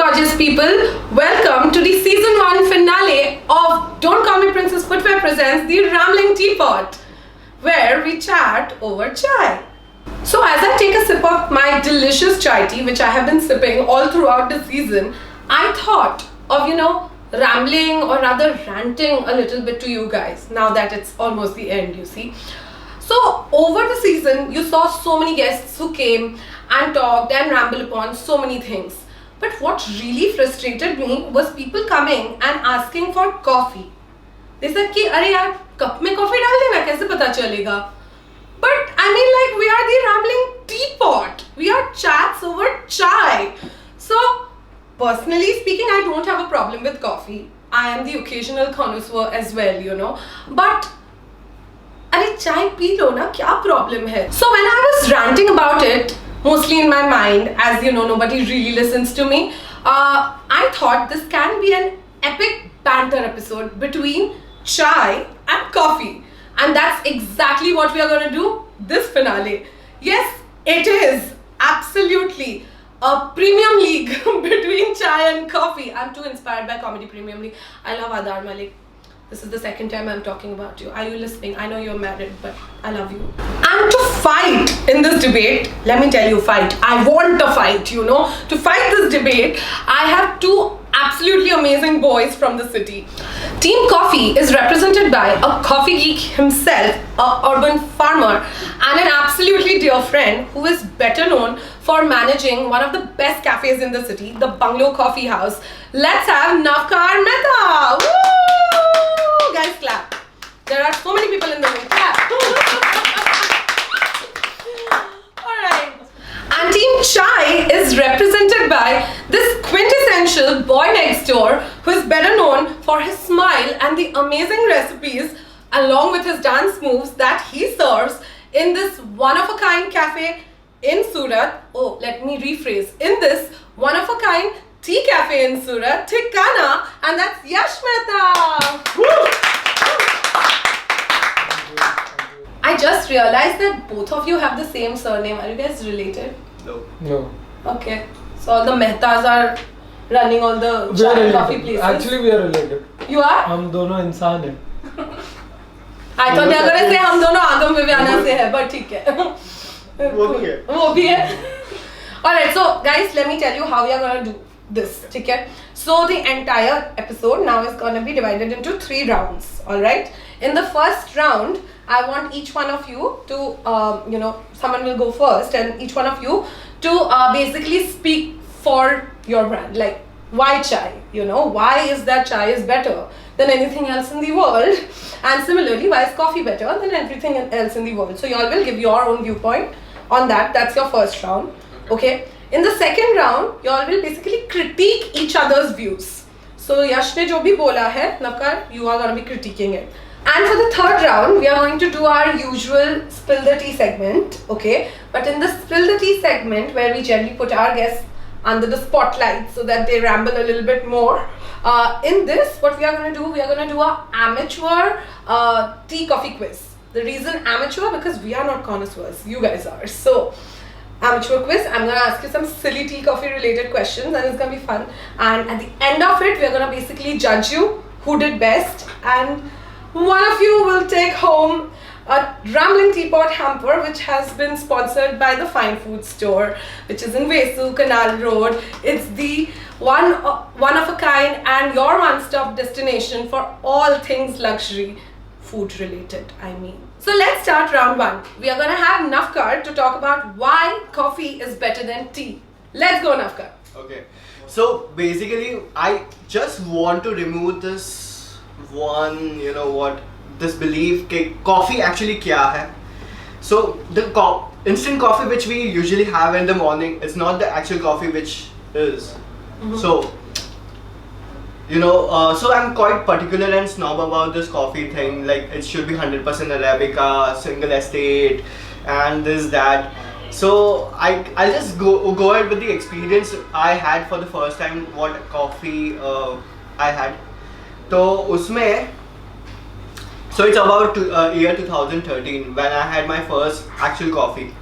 gorgeous people. Welcome to the season 1 finale of Don't Call Me Princess Footwear presents the Rambling Teapot, where we chat over chai. So as I take a sip of my delicious chai tea, which I have been sipping all throughout the season, I thought of, rambling or rather ranting a little bit to you guys now that it's almost the end, you see. So over the season, you saw so many guests who came and talked and rambled upon so many things. But what really frustrated me was people coming and asking for coffee. They said कि अरे यार cup में coffee डाल देना कैसे पता चलेगा? But I mean, like, we are the Rambling Teapot. We are chats over chai. So personally speaking, I don't have a problem with coffee. I am the occasional connoisseur as well, But अरे चाय P low ना, क्या problem है? So when I was ranting about it, mostly in my mind, as you know, nobody really listens to me. I thought this can be an epic banter episode between chai and coffee. And that's exactly what we are going to do this finale. Yes, it is absolutely a premium league between chai and coffee. I'm too inspired by Comedy Premium League. I love Adar Malik. This is the second time I'm talking about you. Are you listening? I know you're married, but I love you. And to fight in this debate, let me tell you, fight. I want to fight, To fight this debate, I have two absolutely amazing boys from the city. Team Coffee is represented by a coffee geek himself, a urban farmer, and an absolutely dear friend who is better known for managing one of the best cafes in the city, the Bungalow Coffee House. Let's have Navkar Mehta. Woo! Guys, clap. There are so many people in the room. Clap. Alright. And Team Chai is represented by this quintessential boy next door who is better known for his smile and the amazing recipes along with his dance moves that he serves in this one-of-a-kind cafe in Surat. Oh, let me rephrase. In this one-of-a-kind tea cafe in Surat, Thikana, and that's Yash Mehta. I just realized that both of you have the same surname. Are you guys related? No. Okay. So all the Mehtas are running all the chai and coffee places. Actually, we are related. You are? हम दोनों इंसान हैं. I thought they were going to say हम दोनों आगम विव्याना से हैं, but ठीक है. वो भी है. Alright, so guys, let me tell you how we are going to do this, okay? So the entire episode now is going to be divided into 3 rounds, alright? In the first round, I want each one of you to, someone will go first, and each one of you to basically speak for your brand, like why chai, why is that chai is better than anything else in the world, and similarly, why is coffee better than everything else in the world? So you all will give your own viewpoint on that. That's your first round, okay? In the second round, you all will basically critique each other's views. So Yash ne jo bhi bola hai, Navkar, you are going to be critiquing it. And for the third round, we are going to do our usual spill the tea segment, okay? But in the spill the tea segment, where we generally put our guests under the spotlight so that they ramble a little bit more, in this, what we are going to do, we are going to do an amateur tea coffee quiz. The reason amateur, because we are not connoisseurs, you guys are. So amateur quiz, I'm going to ask you some silly tea coffee related questions, and it's going to be fun. And at the end of it, we're going to basically judge you who did best, and one of you will take home a Rambling Teapot hamper, which has been sponsored by the Fine Food Store, which is in Vesu, Canal Road. It's the one of a kind and your one-stop destination for all things luxury, food related, I mean. So let's start round 1. We are going to have Navkar to talk about why coffee is better than tea. Let's go, Navkar. Okay. So basically, I just want to remove this one, this belief that coffee actually kya hai. So the instant coffee which we usually have in the morning, it's not the actual coffee which is. So so I'm quite particular and snob about this coffee thing, like it should be 100% Arabica, single estate, and this, that. So I'll just go ahead with the experience I had for the first time, what coffee I had. So उसमें, so it's about year 2013 when I had my first actual coffee.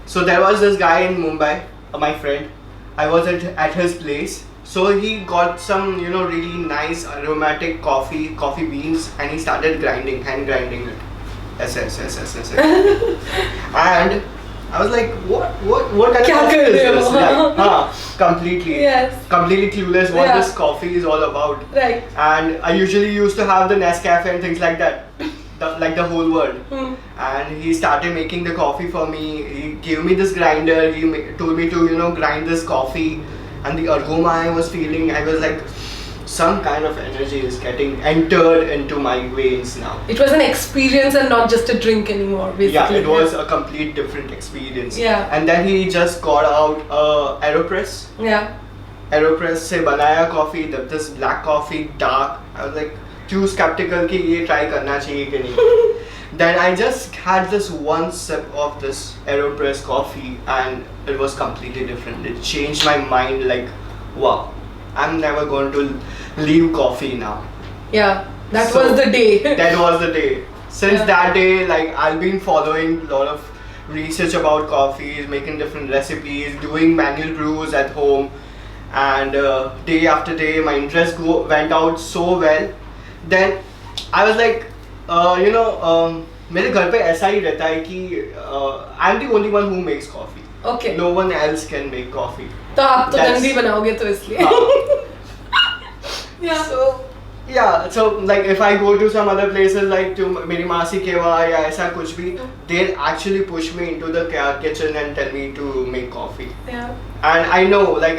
So there was this guy in Mumbai, my friend, I was at his place. So he got some, really nice aromatic coffee beans, and he started hand grinding it. Yes. And I was like, what kind of coffee is this? Completely. Yes. Completely clueless what this coffee is all about. Right. And I usually used to have the Nescafe and things like that. Like the whole world. And he started making the coffee for me. He gave me this grinder. He told me to grind this coffee, and the aroma I was feeling, I was like, some kind of energy is getting entered into my veins now. It was an experience and not just a drink anymore, basically. Yeah, it was a complete different experience. Yeah. And then he just got out AeroPress. Yeah. AeroPress se banaya coffee, this black coffee, dark. I was like too skeptical कि ये try करना चाहिए कि नहीं. Then I just had this one sip of this AeroPress coffee, and it was completely different. It changed my mind. Like, wow, I'm never going to leave coffee now. Yeah, that was the day. That was the day. Since that day, like, I've been following a lot of research about coffees, making different recipes, doing manual brews at home, and day after day, my interest went out so well. Then I was like, मेरे घर पे ऐसा ही रहता है कि I'm the only one who makes coffee. Okay. No one else can make coffee. तो आप तो गंदी बनाओगे तो इसलिए. Yeah. So like if I go to some other places like to मेरी मासी के वहाँ या ऐसा कुछ भी, they'll actually push me into the kitchen and tell me to make coffee. Yeah. And I know, like,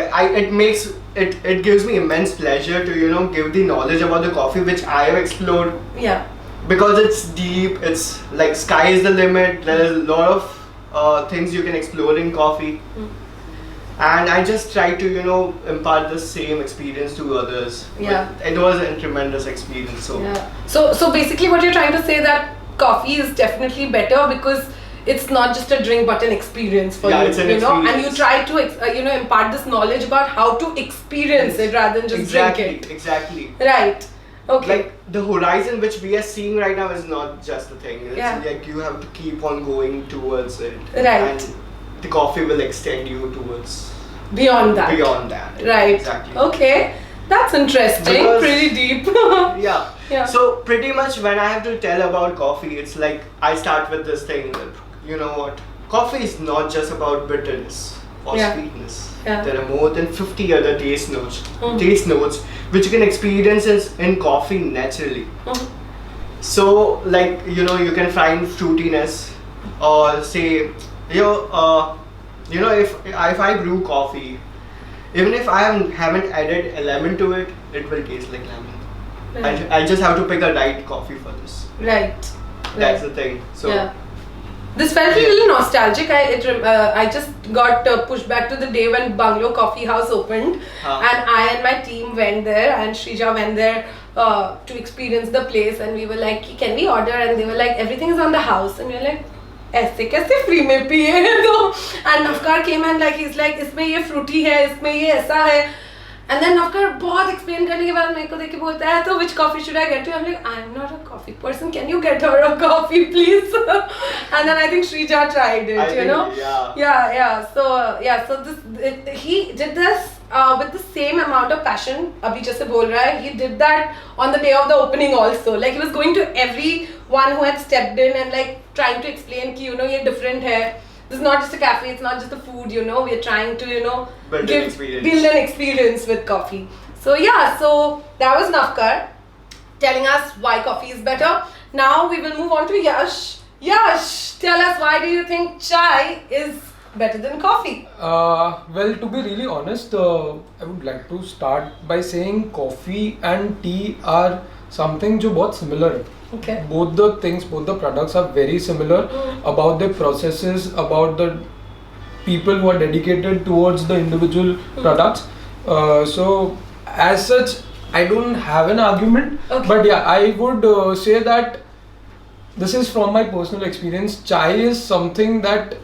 it gives me immense pleasure to give the knowledge about the coffee which I have explored. Yeah. Because it's deep, it's like sky is the limit. There is a lot of things you can explore in coffee. And I just try to impart the same experience to others. Yeah. But it was a tremendous experience. So yeah. So basically, what you're trying to say that coffee is definitely better because it's not just a drink but an experience for you. It's an experience. And you try to impart this knowledge about how to experience it rather than just drink it. Exactly. Right. Okay. Like the horizon which we are seeing right now is not just a thing. It's like you have to keep on going towards it. Right. And the coffee will extend you towards beyond that. Right. Exactly. Okay. That's interesting. Because, pretty deep. Yeah. So pretty much when I have to tell about coffee, it's like I start with this thing that, you know what, coffee is not just about bitterness or sweetness. Yeah. There are more than 50 other taste notes which you can experience in coffee naturally. So like you can find fruitiness, or say if I brew coffee, even if I haven't added a lemon to it, it will taste like lemon. Right. I just have to pick a right coffee for this. Right. That's the thing. So yeah. This felt a little nostalgic. I just got pushed back to the day when Bungalow Coffee House opened, and I and my team went there, and Shrija went there to experience the place, and we were like, can we order? And they were like, everything is on the house, and we were like, ऐसे कैसे free में पिए तो? And Navkar came and he's like, इसमें ये fruity है, इसमें ये ऐसा है. And then Navkar बहुत explain करने के बाद मेरे को देख के बोलता है, तो which coffee should I get to? I'm like, I'm not a coffee person. Can you get her a coffee, please? And then I think Shrija tried it, Yeah. So he did this with the same amount of passion. Abhi जैसे बोल रहा है, he did that on the day of the opening also. Like he was going to everyone who had stepped in and trying to explain कि ये different है. This is not just a cafe, it's not just the food, we're trying to, build an experience with coffee. So that was Navkar telling us why coffee is better. Now we will move on to Yash. Yash, tell us, why do you think chai is better than coffee? Well, to be really honest, I would like to start by saying coffee and tea are something जो बहुत similar है. Okay. Both the products are very similar about the processes, about the people who are dedicated towards the individual products. So as such, I don't have an argument. Okay. But yeah, I would say that this is from my personal experience. Chai is something that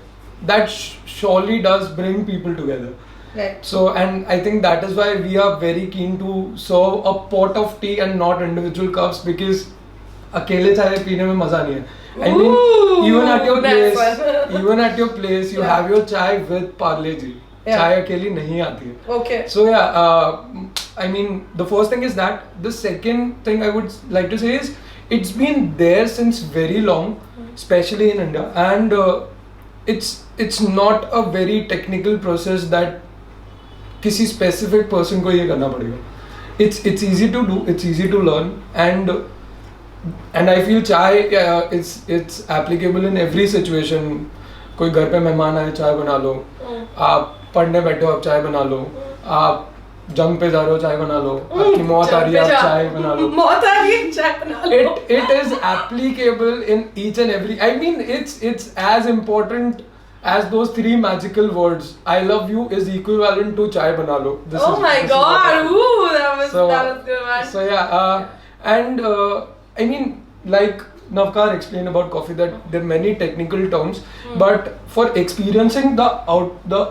surely does bring people together. Right. So, and I think that is why we are very keen to serve a pot of tea and not individual cups, because अकेले चाय पीने में मजा नहीं है. I mean, even at your place, you have your chai with Parle Ji. Yeah. चाय अकेली नहीं आती है. Okay. So yeah, I mean the first thing is that. The second thing I would like to say is it's been there since very long, especially in India, and it's not a very technical process that किसी specific person को ये करना पड़ेगा. It's easy to do, it's easy to learn, and I feel chai it's applicable in every situation. कोई घर पे मेहमान आए चाय बना लो, आप पढ़ने बैठे हो आप चाय बना लो, आप जंग पे जा रहे हो चाय बना लो, आपकी मौत आ रही है आप चाय बना लो, मौत आ रही है चाय बना लो. it is applicable in each and every. I mean it's as important as those 3 magical words. I love you is equivalent to chai bana lo. Oh my god, ooh, that was good, man. So yeah, and I mean, like Navkar explained about coffee, that there are many technical terms, but for experiencing the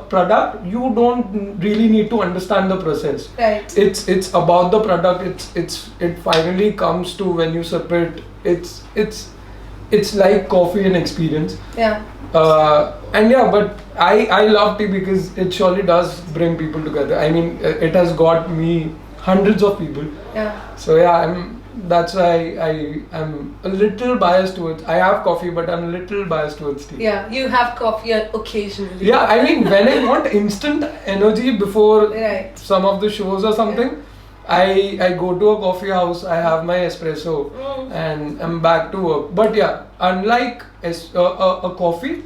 product, you don't really need to understand the process. Right. It's about the product. It finally comes to when you sip it. It's like coffee and experience. Yeah. And yeah, but I love tea because it surely does bring people together. I mean, it has got me hundreds of people. Yeah. So yeah, that's why I'm a little biased towards. I have coffee, but I'm a little biased towards tea. Yeah, you have coffee occasionally. Yeah, I mean, when I want instant energy before Right. some of the shows or something, I go to a coffee house, I have my espresso, and I'm back to work. But yeah, unlike a coffee,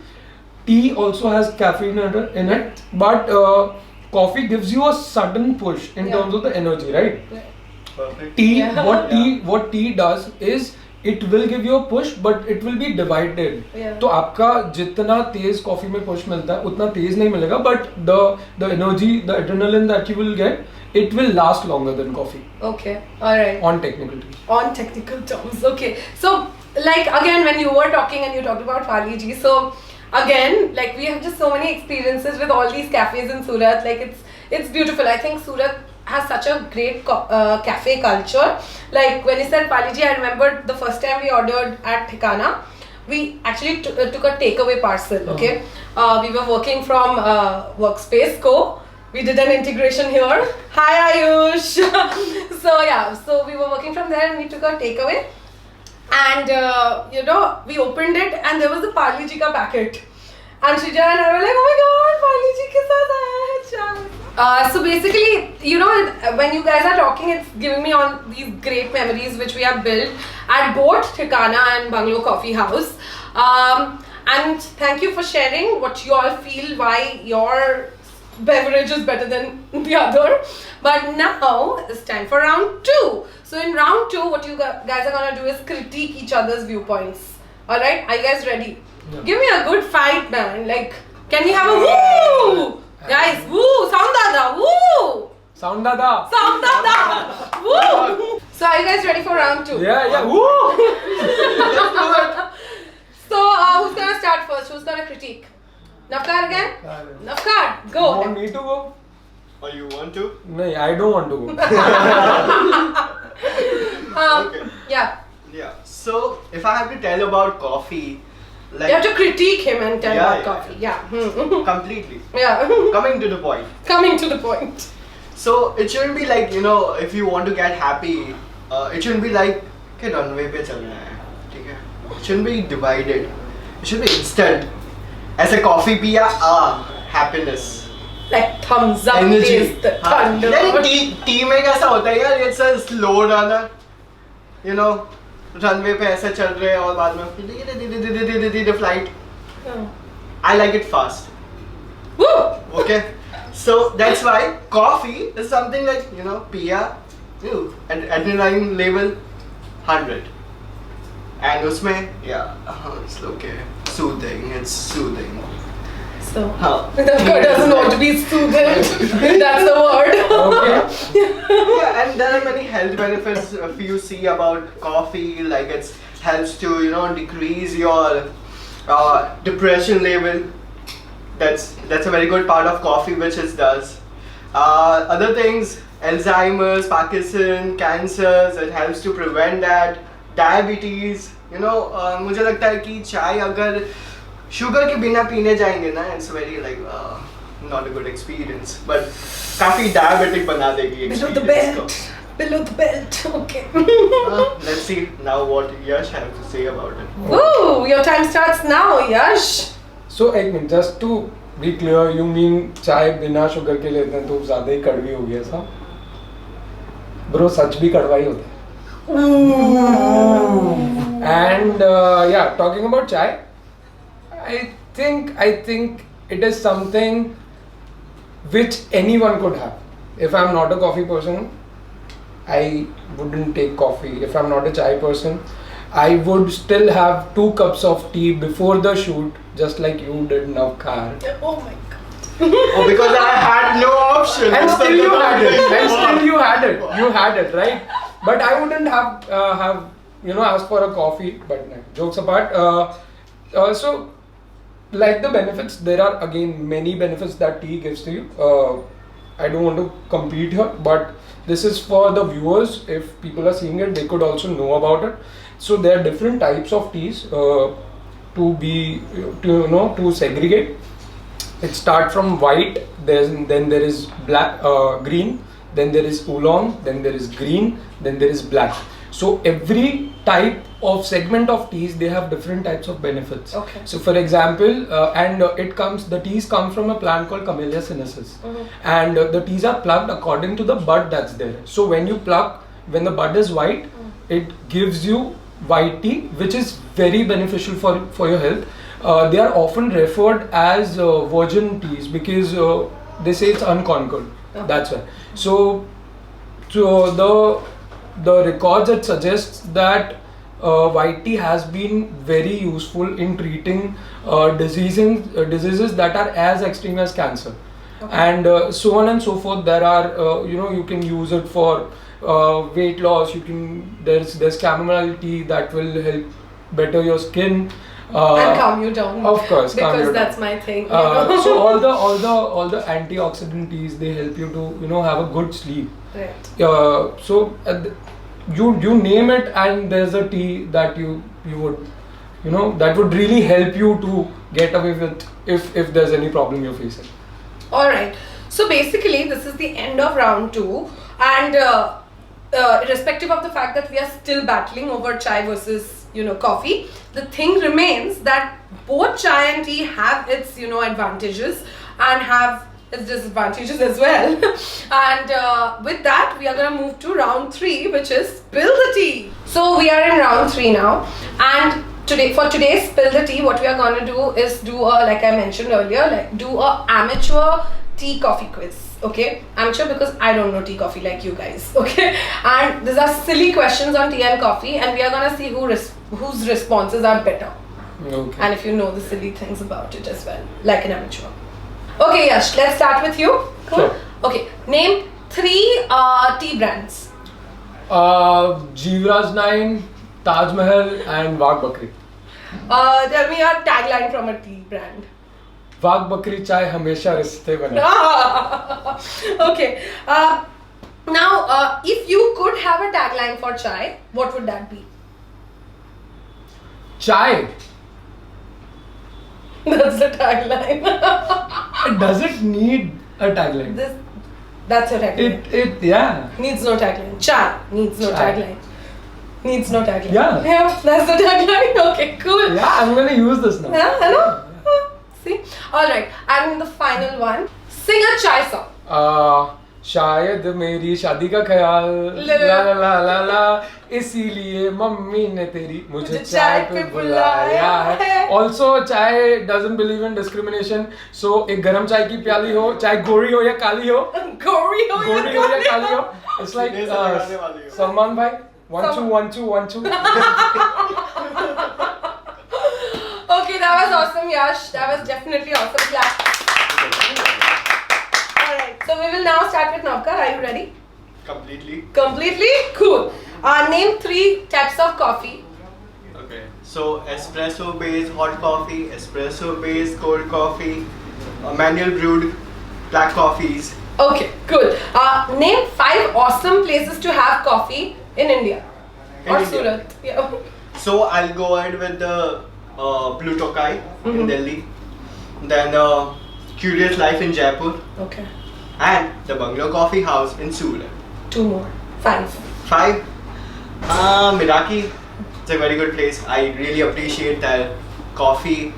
tea also has caffeine in it, but coffee gives you a sudden push in terms of the energy, right? Perfect. Tea, Yeah. what tea does is it will give you a push, but it will be divided. Yeah. तो आपका जितना तेज coffee में push मिलता है उतना तेज नहीं मिलेगा, but the energy, the adrenaline that you will get, it will last longer than coffee. Okay, alright. On technical terms. On technical terms, okay. So, like again, when you were talking and you talked about Paliji, so again, like we have just so many experiences with all these cafes in Surat. Like it's beautiful. I think Surat has such a great cafe culture. Like when you said Paliji, I remember the first time we ordered at Thikana, we actually took a takeaway parcel. Okay, we were working from Workspace Co. We did an integration here. Hi Ayush. So yeah, so we were working from there and we took a takeaway, and we opened it and there was a Parle Ji ka packet. And Shrija and I were like, oh my god, Parle Ji ke saath aaya hai chai. So basically, when you guys are talking, it's giving me all these great memories which we have built at both Thikana and Bungalow Coffee House. And thank you for sharing what you all feel, why your beverage is better than the other. But now it's time for round 2. So in round 2, what you guys are gonna do is critique each other's viewpoints. Alright, are you guys ready? Yeah. Give me a good fight, man. Like, can we have a woo? Guys, woo! Sound dada, woo! Sound dada! Sound dada! Woo! So are you guys ready for round 2? Yeah, woo! So who's gonna start first? Who's gonna critique? Navkar again? Navkar, You go! want me to go? Or you want to? No, I don't want to go. Okay. Yeah. Yeah. So if I have to tell about coffee, like You have to critique him and tell Yeah, about yeah. coffee. Yeah. completely Yeah. coming to the point. Coming to the point. So it shouldn't be like, if you want to get happy, it shouldn't be like कि runway पे चलना है, ठीक है? It shouldn't be divided. It should be instant. ऐसे coffee पिया, happiness. Like thumbs up, Energy. taste the thunder. नहीं T में कैसा होता है यार? It's a slow runner. Runway पे ऐसे चल रहे हैं और बाद में the flight. Yeah. I like it fast. Woo! Okay, so that's why coffee is something like पिया, and adrenaline level 100, and उसमें it's okay, soothing. It's soothing. So, हाँ. Navkar doesn't want to be soothed. That's the word. Okay. Yeah, and there are many health benefits if you see about coffee, like it helps to decrease your depression level. That's a very good part of coffee, which it does. Other things, Alzheimer's, Parkinson, cancers, it helps to prevent that. Diabetes, मुझे लगता है कि चाय अगर sugar के बिना पीने जाएंगे ना, it's very like not a good experience. But काफी diabetic बना देगी Below the experience belt. Below the belt. Okay. Let's see now what Yash has to say about it. Woo! Your time starts now, Yash. So एक minute, just to be clear, you mean चाय बिना sugar के लेते हैं तो ज़्यादा ही कड़वी होगी ऐसा? Bro, सच भी कड़वा ही होता है. And yeah, talking about chai, I think it is something which anyone could have. If I'm not a coffee person, I wouldn't take coffee. If I'm not a chai person, I would still have 2 cups of tea before the shoot, just like you did, Navkar. Oh my god. Oh, because I had no option. And still you had it. And still you had it. You had it, right? But I wouldn't have asked for a coffee. But no, jokes apart. So, like the benefits, there are again many benefits that tea gives to you. I don't want to compete here, but this is for the viewers. If people are seeing it, they could also know about it. So there are different types of teas to segregate. It starts from white, then there is black, green, then there is oolong, then there is green, then there is black. So every type of segment of teas, they have different types of benefits. Okay. So for example, the teas come from a plant called Camellia sinensis, and the teas are plucked according to the bud that's there. So when you pluck, when the bud is white, it gives you white tea, which is very beneficial for your health. They are often referred as virgin teas because they say it's unconquered. Okay. That's why. So the records, it suggests that white tea has been very useful in treating diseases that are as extreme as cancer. Okay. And so on and so forth. There are you can use it for weight loss. There's chamomile tea that will help better your skin. And calm you down. Of course, because that's my thing. So all the antioxidant teas, they help you to have a good sleep. Right. So you name it, and there's a tea that you would that would really help you to get away with if there's any problem you're facing. All right. So basically, this is the end of round 2, and irrespective of the fact that we are still battling over chai versus coffee, the thing remains that both chai and tea have its advantages and have its disadvantages as well. And with that, we are going to move to round 3, which is spill the tea. So we are in round 3 now, and for today's spill the tea, what we are going to do is do like I mentioned earlier, do a amateur tea coffee quiz. Okay, amateur because I don't know tea coffee like you guys. Okay, and these are silly questions on tea and coffee, and we are gonna see whose responses are better. Okay. And if you know the silly things about it as well, like an amateur. Okay, Yash, let's start with you. Cool. Sure. Okay, name 3 tea brands. Jivraj 9, Taj Mahal, and Wagh Bakri. Tell me a tagline from a tea brand. Wagh Bakri chai hamesha rishte bane. Okay. Now, if you could have a tagline for chai, what would that be? Chai. That's the tagline. Does it need a tagline? That's your tagline. It yeah. Needs no tagline. Chai needs no Chai. tagline. Needs no tagline. Yeah. Yeah, that's the tagline. Okay, cool. Yeah, I'm gonna use this now. Yeah, I know. See? Alright, and the final one. Sing a chai song. शायद मेरी शादी का ख्याल ला ला ला ला ला इसीलिए mummy ने तेरी मुझे चाय पे बुलाया है. Also, चाय doesn't believe in discrimination. So एक गरम चाय की प्याली हो, चाहे गोरी हो या काली हो, गोरी हो या काली हो. It's like Salman bhai, 1 2 1 2 1 2. Okay, that was awesome, Yash. That was definitely awesome. Clap. Alright, so we will now start with Navkar. Are you ready? Completely. Completely? Cool. Name 3 types of coffee. Okay. So espresso based hot coffee, espresso based cold coffee, manual brewed black coffees. Okay, cool. Name 5 awesome places to have coffee in India. In or India. Surat. Yeah. So I'll go ahead with the Blue Tokai in Delhi. Then Curious Life in Jaipur, Okay. and the Bungalow Coffee House in Surat. 2 more. 5. 5. Miraki. It's a very good place. I really appreciate their coffee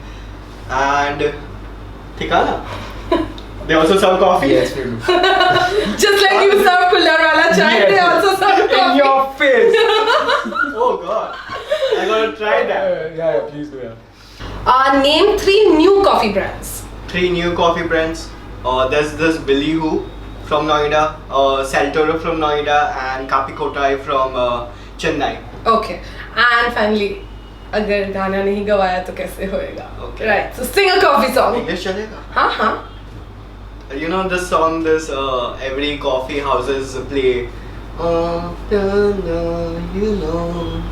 and Tikana. They also serve coffee. Yes, we do. Just like you serve cooler wala chai, Yes, they yes. also serve In coffee. your face. Oh God, I gotta try that. Yeah, please do. Yeah. Name 3 new coffee brands. 3 new coffee brands. There's this Billy Who from Noida, Saltoro from Noida, and Kapikotai from Chennai. Okay. And finally, अगर गाना नहीं गवाया तो कैसे होएगा? Okay. Right. So sing a coffee song. English chalega? हाँ. You know this song, every coffee houses play.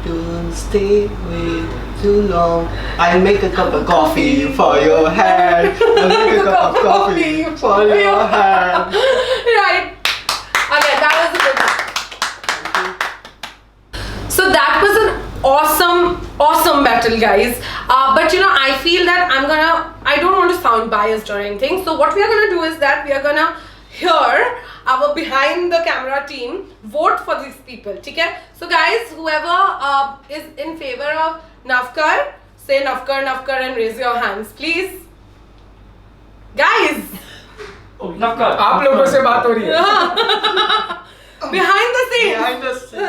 Don't stay away too long. I'll make a cup of coffee for your hand. I'll make a cup of coffee for your hand. Right. Okay, that was a good one. So that was an awesome battle, guys. But you know, I feel that I don't want to sound biased or anything. So what we are gonna do is that we are gonna hear our behind the camera team vote for these people. Okay? So guys, whoever is in favor of Navkar, say Navkar and raise your hands, please. Guys, Navkar. आप लोगों से बात हो रही है. behind the scenes. Behind the scenes.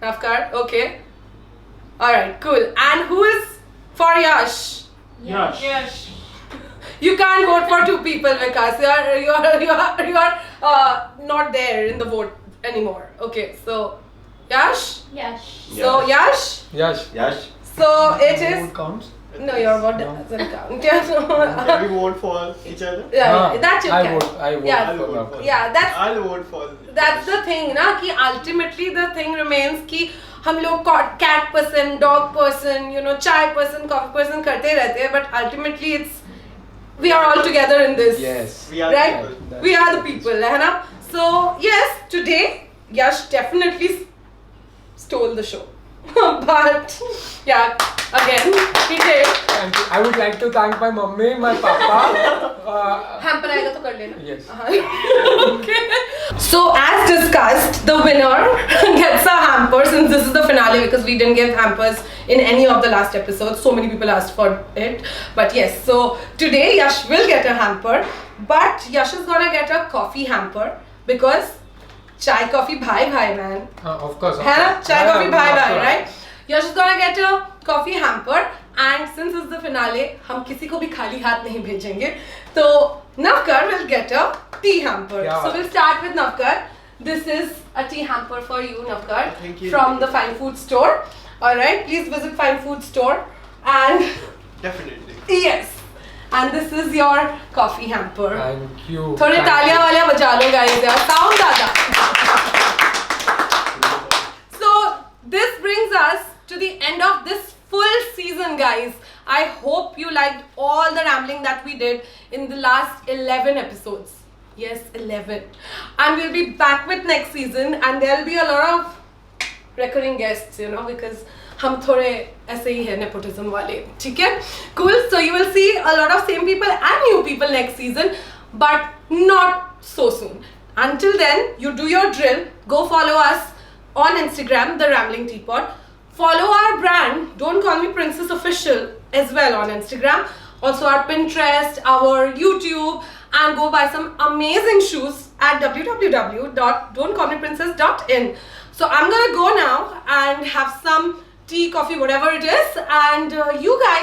Navkar, okay. Alright, cool. And who is for Yash? Yash. You can't vote for 2 people, Vikas. You are not there in the vote anymore. Okay, so Yash? Yes. So Yash? Yash. So it is. Vote counts. No, your vote doesn't count. Yeah, Can we vote for each other? that you I can. vote. Yeah. I'll vote for. Yeah, I'll vote for. that's the thing ना कि ultimately the thing remains कि हम लोग cat person, dog person, you know, chai person, coffee person करते रहते हैं, but ultimately we are all together in this. Yes. We are Right? the people. We are the people, है ना? So yes, today Yash definitely stole the show. But yeah, again, he did. I would like to thank my mummy, my papa. Hamper आएगा तो कर लेना. Yes. Okay. So as discussed, the winner gets a hamper since this is the finale because we didn't give hampers in any of the last episodes. So many people asked for it. But yes, so today Yash will get a hamper, but Yash is gonna get a coffee hamper because chai coffee bhai man. Of course. है ना? Chai coffee bhai, of course. right? Yash is gonna get a coffee hamper, and since it's the finale, हम किसी को भी खाली हाथ नहीं भेजेंगे. तो Navkar will get a tea hamper. Yeah. So we'll start with Navkar. This is a tea hamper for you, Navkar, Thank you. from the Fine Food Store. All right, please visit Fine Food Store, and Definitely. yes, and this is your coffee hamper. Thank you. थोड़े Thank तालियां you. वालियां बजा लो guys यार, sound ज़्यादा. So this brings us to the end of this full season, guys. I hope you liked all the rambling that we did in the last 11 episodes. Yes, 11. And we'll be back with next season, and there'll be a lot of recurring guests, you know, because हम थोड़े ऐसे ही हैं nepotism वाले, ठीक है? Cool. So you will see a lot of same people and new people next season, but not so soon. Until then, you do your drill. Go follow us on Instagram, The Rambling Teapot. Follow our brand, Don't Call Me Princess Official, as well on Instagram. Also our Pinterest, our YouTube, and go buy some amazing shoes at www.don'tcallmeprincess.in. So I'm gonna go now and have some tea, coffee, whatever it is, and you guys